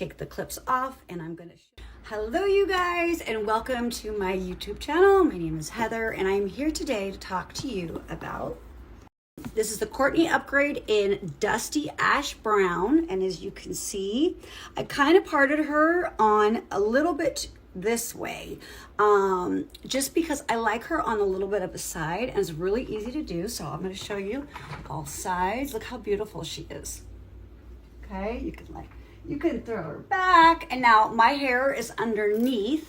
take the clips off, and I'm gonna hello you guys, and welcome to my YouTube channel. My name is Heather, and I'm here today to talk to you about this is the Courtney upgrade in Dusty Ash Brown. And as you can see, I kind of parted her on a little bit this way, just because I like her on a little bit of a side, and it's really easy to do. So I'm going to show you all sides. Look how beautiful she is. Okay, you can throw her back, and now my hair is underneath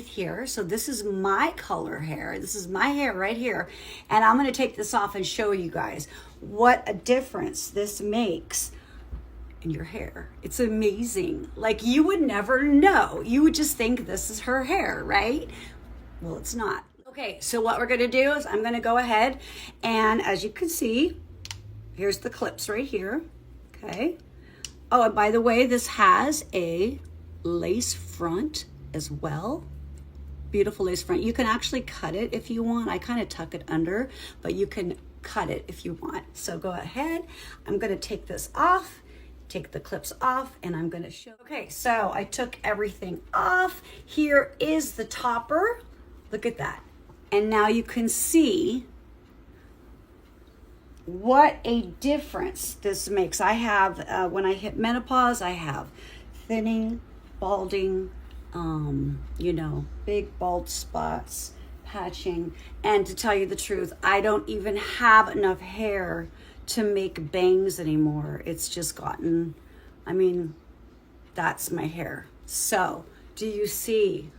here. So this is my color hair. This is my hair right here, and I'm going to take this off and show you guys what a difference this makes in your hair. It's amazing. Like, you would never know. You would just think this is her hair, right? Well, it's not. Okay, so what we're gonna do is I'm gonna go ahead, and as you can see, here's the clips right here, okay? Oh, and by the way, this has a lace front as well. Beautiful lace front. You can actually cut it if you want. I kind of tuck it under, but you can cut it if you want. So go ahead. I'm gonna take this off, take the clips off, and I'm gonna show. Okay, so I took everything off. Here is the topper. Look at that. And now you can see what a difference this makes. I have, when I hit menopause, I have thinning, balding, you know, big bald spots, patching. And to tell you the truth, I don't even have enough hair to make bangs anymore. It's just gotten, I mean, that's my hair. So do you see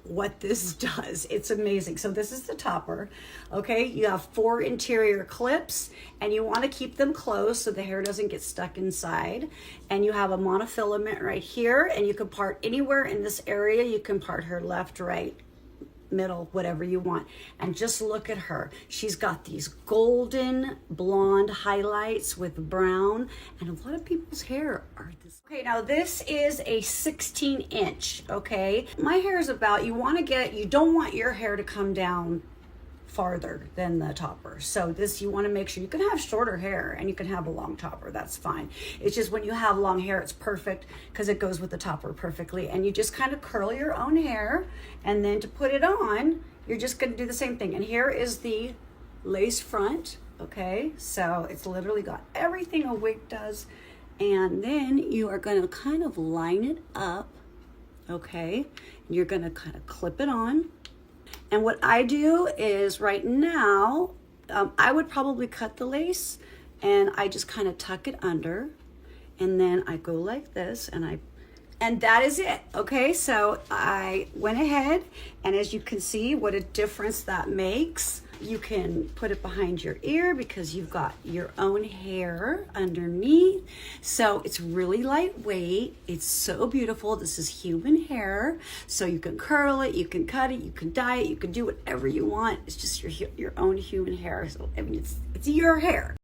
what this does? It's amazing. So this is the topper. Okay, you have 4 interior clips, and you want to keep them closed so the hair doesn't get stuck inside. And you have a monofilament right here, and you can part anywhere in this area. You can part her left, right, middle, whatever you want. And just look at her. She's got these golden blonde highlights with brown, and a lot of people's hair are this. Okay, now this is a 16-inch, okay? My hair is about, you don't want your hair to come down farther than the topper. So this, you want to make sure you can have shorter hair and you can have a long topper. That's fine. It's just when you have long hair, it's perfect because it goes with the topper perfectly. And you just kind of curl your own hair, and then to put it on, you're just going to do the same thing. And here is the lace front. Okay, so it's literally got everything a wig does. And then you are going to kind of line it up. Okay, and you're going to kind of clip it on. And what I do is right now, I would probably cut the lace, and I just kind of tuck it under, and then I go like this, and that is it. Okay, so I went ahead, and as you can see what a difference that makes. You can put it behind your ear because you've got your own hair underneath. So it's really lightweight. It's so beautiful. This is human hair. So you can curl it, you can cut it, you can dye it, you can do whatever you want. It's just your own human hair. So I mean, it's your hair.